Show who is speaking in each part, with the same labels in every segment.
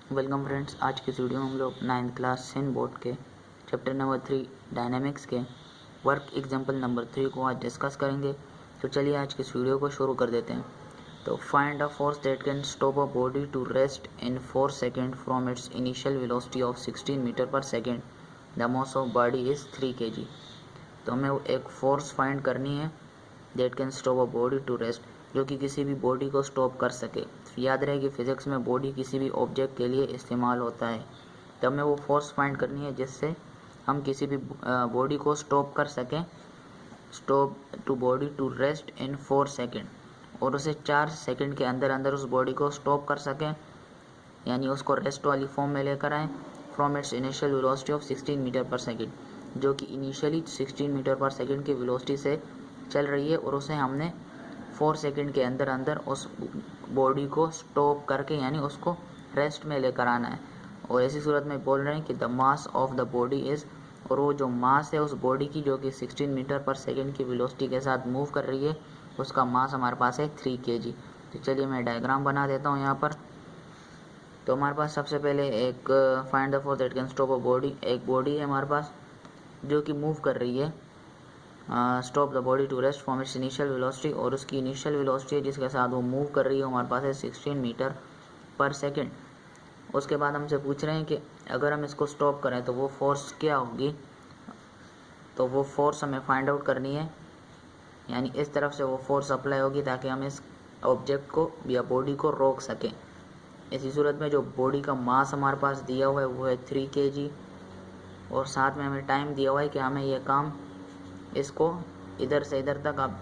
Speaker 1: Welcome friends, आज की इस वीडियो में हम लोग 9th क्लास सिन बोर्ड के चैप्टर नंबर 3 डायनामिक्स के वर्क एग्जांपल नंबर 3 को आज डिस्कस करेंगे। तो चलिए आज की इस वीडियो को शुरू कर देते हैं। तो find a force that can stop a body to rest in 4 second from its initial velocity of 16 metre per second. The mass of body is 3 kg। तो हमें एक फोर्स फाइंड करनी है that can stop a body to rest, जो कि किसी भी body को स्टॉप कर सके। याद रहे कि फिजिक्स में बॉडी किसी भी ऑब्जेक्ट के लिए इस्तेमाल होता है। तो हमें वो फोर्स फाइंड करनी है जिससे हम किसी भी बॉडी को स्टॉप कर सकें, stop to body to rest in 4 second, और उसे 4 सेकेंड के अंदर अंदर उस बॉडी को स्टॉप कर सकें, यानी उसको रेस्ट वाली फॉर्म में लेकर आएँ from its initial velocity of 16 metre per second, जो कि इनिशियली 16 मीटर पर सेकेंड की वेलोसिटी से चल रही है, और उसे हमने 4 सेकेंड के अंदर अंदर उस बॉडी को स्टॉप करके यानी उसको रेस्ट में लेकर आना है। और ऐसी सूरत में बोल रहे हैं कि the mass of the body is, और वो जो मास है उस बॉडी की जो कि 16 मीटर पर सेकेंड की वेलोसिटी के साथ मूव कर रही है, उसका मास हमारे पास है 3 kg। तो चलिए मैं डायग्राम बना देता हूँ यहाँ पर। तो हमारे पास सबसे पहले एक find the force that can stop a body, एक बॉडी है हमारे पास जो कि मूव कर रही है, stop the body to rest from its initial velocity, और उसकी इनिशियल वेलोसिटी है जिसके साथ वो मूव कर रही है हमारे पास है 16 मीटर पर सेकेंड। उसके बाद हमसे पूछ रहे हैं कि अगर हम इसको स्टॉप करें तो वो फोर्स क्या होगी। तो वो फोर्स हमें फाइंड आउट करनी है, यानी इस तरफ से वो फोर्स अप्लाई होगी ताकि हम इस ऑब्जेक्ट को या बॉडी को रोक सकें। इसी सूरत में जो बॉडी का मास हमारे पास दिया हुआ है वो है 3 kg, और साथ में हमें टाइम दिया हुआ है कि हमें ये काम इसको इधर से इधर तक आप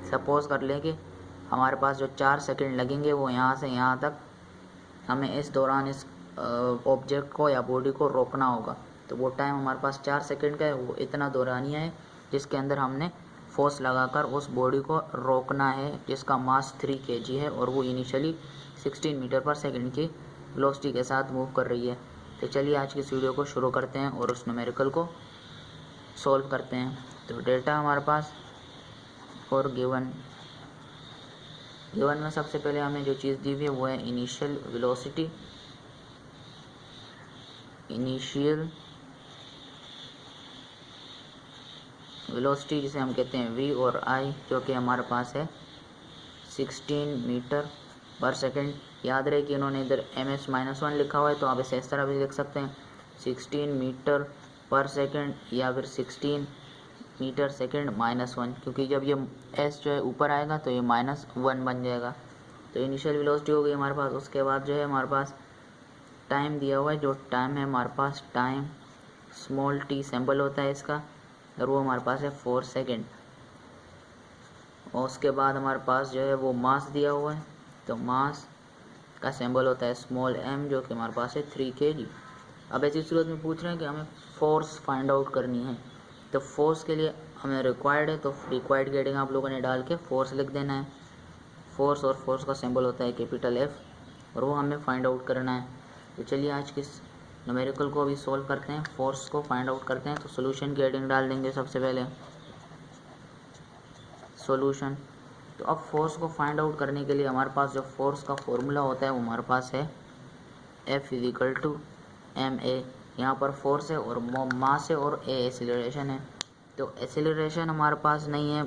Speaker 1: सपोज कर लें कि हमारे पास जो 4 सेकेंड लगेंगे वो यहाँ से यहाँ तक हमें इस दौरान इस ऑब्जेक्ट को या बॉडी को रोकना होगा। तो वो टाइम हमारे पास 4 सेकेंड का है, वो इतना दौरानिया है जिसके अंदर हमने फोर्स लगाकर उस बॉडी को रोकना है जिसका मास 3 kg है, और वो इनिशियली 16 मीटर पर सेकेंड की वेलोसिटी के साथ मूव कर रही है। तो चलिए आज की इस वीडियो को शुरू करते हैं और उस न्यूमेरिकल को सॉल्व करते हैं। तो डेटा हमारे पास और गिवन में सबसे पहले हमें जो चीज़ दी हुई है वो है इनिशियल वेलोसिटी, जिसे हम कहते हैं v और i, जो कि हमारे पास है 16 मीटर पर सेकेंड। याद रहे कि इन्होंने इधर ms-1 लिखा हुआ है, तो आप इसे इस तरह भी लिख सकते हैं 16 मीटर पर सेकेंड या फिर 16 मीटर सेकेंड -1, क्योंकि जब ये s जो है ऊपर आएगा तो ये -1 बन जाएगा। तो इनिशियल वेलोसिटी हो गई हमारे पास। उसके बाद जो है हमारे पास टाइम दिया हुआ है, जो टाइम है हमारे पास टाइम स्मॉल t सिंबल होता है इसका, और वो हमारे पास है 4 सेकेंड। और उसके बाद हमारे पास जो है वो मास दिया हुआ है, तो मास का सिंबल होता है स्मॉल m, जो कि हमारे पास है 3 kg। अब ऐसी सूरत में पूछ रहे हैं कि हमें फोर्स फाइंड आउट करनी है। तो फोर्स के लिए हमें रिक्वायर्ड है, तो रिक्वायर्ड की हेडिंग आप लोगों ने डाल के फोर्स लिख देना है। फोर्स, और फोर्स का सिंबल होता है कैपिटल F, और वो हमें फाइंड आउट करना है। तो चलिए आज किस न्यूमेरिकल को अभी सॉल्व करते हैं, फोर्स को फाइंड आउट करते हैं। तो सोल्यूशन की हेडिंग डाल देंगे सबसे पहले सॉल्यूशन। तो अब फोर्स को फाइंड आउट करने के लिए हमारे पास जो फोर्स का फॉर्मूला होता है वो हमारे पास है F = ma। यहाँ पर फोर्स है और मास है और a एक्सीलरेशन है। तो एक्सीलरेशन हमारे पास नहीं है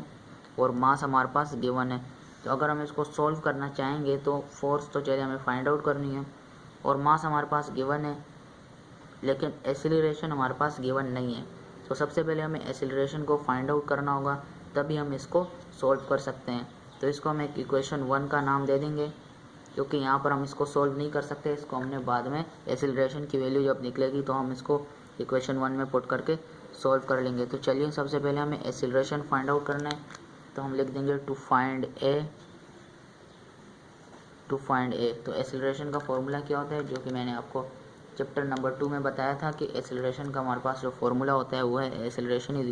Speaker 1: और मास हमारे पास गिवन है। तो अगर हम इसको सॉल्व करना चाहेंगे तो फोर्स तो चलिए हमें फाइंड आउट करनी है, और मास हमारे पास गिवन है, लेकिन एक्सीलरेशन हमारे पास गिवन नहीं है। तो सबसे पहले हमें एक्सीलरेशन को फाइंड आउट करना होगा, तभी हम इसको सॉल्व कर सकते हैं। तो इसको हम एक इक्वेशन 1 का नाम दे देंगे, क्योंकि यहाँ पर हम इसको सॉल्व नहीं कर सकते। इसको हमने बाद में एक्सीलरेशन की वैल्यू जब निकलेगी तो हम इसको इक्वेशन 1 में पुट करके सॉल्व कर लेंगे। तो चलिए सबसे पहले हमें एक्सीलरेशन फाइंड आउट करना है, तो हम लिख देंगे टू फाइंड ए। तो एक्सीलरेशन का फॉर्मूला क्या होता है, जो कि मैंने आपको चैप्टर नंबर 2 में बताया था कि एक्सीलरेशन का हमारे पास जो फॉर्मूला होता है वो है एक्सीलरेशन =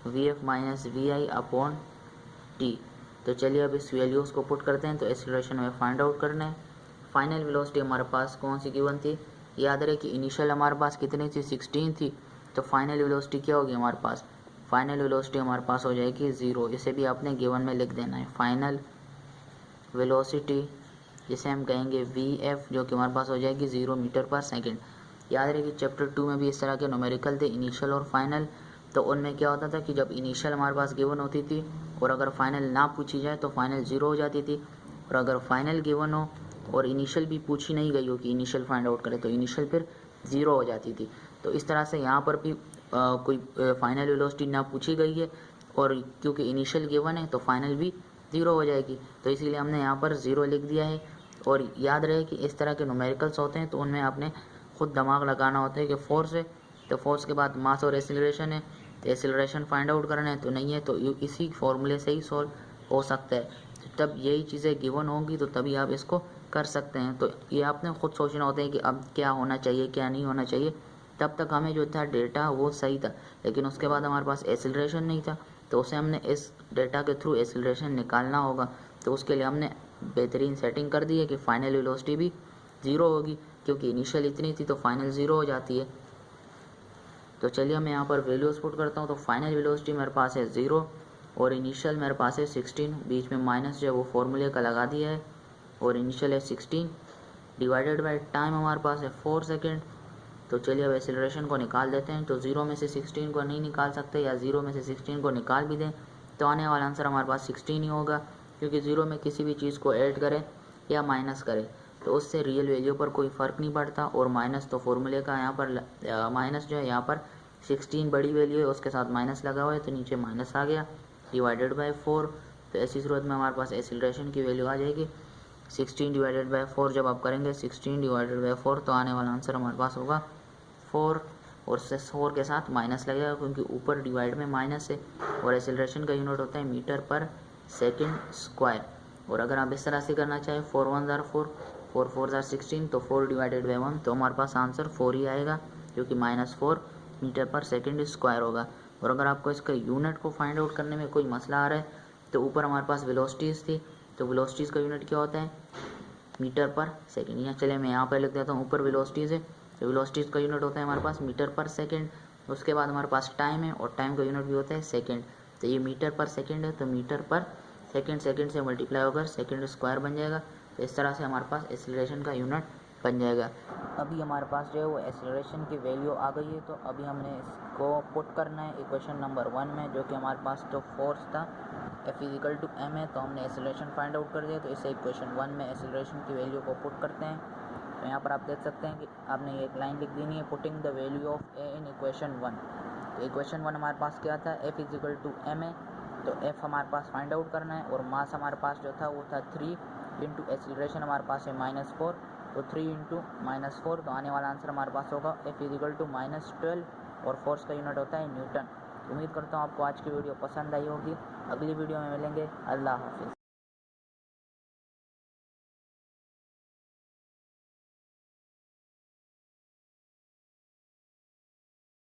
Speaker 1: vf - vi/t। तो चलिए अब इस वैल्यूज़ को पुट करते हैं। तो एक्सीलरेशन हमें फाइंड आउट करना है। फाइनल वेलोसिटी हमारे पास कौन सी गिवन थी, याद रहे कि इनिशियल हमारे पास कितनी थी 16 थी, तो फाइनल वेलोसिटी क्या होगी हमारे पास, फाइनल वेलोसिटी हमारे पास हो जाएगी 0। इसे भी आपने गिवन में लिख देना है, फाइनल वेलोसिटी जिसे हम कहेंगे VF, जो कि हमारे पास हो जाएगी 0 मीटर पर सेकेंड। याद रहे कि चैप्टर 2 में भी इस तरह के न्यूमेरिकल थे, इनिशियल और फाइनल। तो उनमें क्या होता था कि जब इनिशियल हमारे पास गिवन होती थी और अगर फाइनल ना पूछी जाए तो फाइनल 0 हो जाती थी, और अगर फाइनल गिवन हो और इनिशियल भी पूछी नहीं गई हो कि इनिशियल फाइंड आउट करें तो इनिशियल फिर 0 हो जाती थी। तो इस तरह से यहाँ पर भी कोई फाइनल वेलोसिटी ना पूछी गई है और क्योंकि इनिशियल गिवन है तो फाइनल भी 0 हो जाएगी, तो इसीलिए हमने यहाँ पर 0 लिख दिया है। और याद रहे कि इस तरह के न्यूमेरिकल्स होते हैं तो उनमें आपने खुद दिमाग लगाना होता है कि फोर्स है तो फोर्स के बाद मास और एक्सीलरेशन है, तो एक्सीलरेशन फाइंड आउट करना है तो नहीं है, तो इसी फॉर्मूले से ही सॉल्व हो सकता है। तब यही चीज़ें गिवन होंगी तो तभी आप इसको कर सकते हैं। तो ये आपने खुद सोचना होता है कि अब क्या होना चाहिए क्या नहीं होना चाहिए। तब तक हमें जो था डेटा वो सही था, लेकिन उसके बाद हमारे पास एक्सीलरेशन नहीं था, तो उसे हमने इस डेटा के थ्रू एक्सीलरेशन निकालना होगा। तो उसके लिए हमने बेहतरीन सेटिंग कर दी है कि फाइनल वेलोसिटी भी 0 होगी, क्योंकि इनिशियल इतनी थी तो फाइनल 0 हो जाती है। तो चलिए मैं यहाँ पर वैल्यूज पुट करता हूँ। तो फाइनल वेलोसिटी मेरे पास है 0 और इनिशियल मेरे पास है 16, बीच में माइनस जो है वो फॉर्मूले का लगा दिया है, और इनिशियल है 16 डिवाइडेड बाय टाइम हमारे पास है 4 सेकेंड। तो चलिए अब एक्सीलरेशन को निकाल देते हैं। तो 0 में से 16 को नहीं निकाल सकते, या 0 में से 16 को निकाल भी दें तो आने वाला आंसर हमारे पास 16 ही होगा, क्योंकि 0 में किसी भी चीज़ को ऐड करें या माइनस करें तो उससे रियल वैल्यू पर कोई फ़र्क नहीं पड़ता। और माइनस तो फॉर्मूले का यहाँ पर माइनस जो है यहाँ पर 16 बड़ी वैल्यू है उसके साथ माइनस लगा हुआ है तो नीचे माइनस आ गया डिवाइडेड बाय 4। तो ऐसी सूरत में हमारे पास एक्सीलरेशन की वैल्यू आ जाएगी 16 डिवाइडेड बाय 4। जब आप करेंगे 16 डिवाइडेड बाय 4 तो आने वाला आंसर हमारे पास होगा 4, और 4 के साथ माइनस लगेगा क्योंकि ऊपर डिवाइड में माइनस है, और एक्सीलरेशन का यूनिट होता है मीटर पर सेकेंड स्क्वायर। और अगर आप इस तरह से करना चाहें 4 1 ज़ार 4, 4 4 ज़ार 16, तो 4 डिवाइडेड बाई 1 तो हमारे पास आंसर 4 ही आएगा, क्योंकि -4 मीटर पर सेकेंड स्क्वायर होगा। और अगर आपको इसका यूनिट को फाइंड आउट करने में कोई मसला आ रहा है तो ऊपर हमारे पास वेलोसिटीज़ थी, तो वेलोसिटीज़ का यूनिट क्या होता है मीटर पर सेकेंड। यहाँ चले मैं यहाँ पर लिख देता हूँ, ऊपर वेलोसिटीज़ है तो वेलोसिटीज़ का यूनिट होता है हमारे पास मीटर पर सेकेंड। उसके बाद हमारे पास टाइम है और टाइम का यूनिट भी होता है सेकेंड। तो ये मीटर पर सेकेंड है तो मीटर पर सेकेंड से मल्टीप्लाई होकर सेकेंड स्क्वायर बन जाएगा। तो इस तरह से हमारे पास एक्सीलरेशन का यूनिट बन जाएगा। अभी हमारे पास जो है वो एक्सीलरेशन की वैल्यू आ गई है, तो अभी हमने इसको पुट करना है इक्वेशन नंबर 1 में, जो कि हमारे पास तो फोर्स था F=m है, तो हमने एक्सीलरेशन फाइंड आउट कर दिया। तो इसे इक्वेशन 1 में एक्सीलरेशन की वैल्यू को पुट करते हैं। तो यहाँ पर आप देख सकते हैं कि आपने एक लाइन लिख देनी है, putting the value of A in equation 1। तो इक्वेशन 1 हमारे पास क्या था, F=m है, तो F हमारे पास फाइंड आउट करना है, और मास हमारे पास जो था वो था 3 इंटू एक्सीलरेशन हमारे पास है -4, तो 3 इंटू -4 तो आने वाला आंसर हमारे पास होगा F=-12, और फोर्स का यूनिट होता है न्यूटन। उम्मीद करता हूँ आपको आज की वीडियो पसंद आई होगी। अगली वीडियो में मिलेंगे। अल्लाह हाफिज़।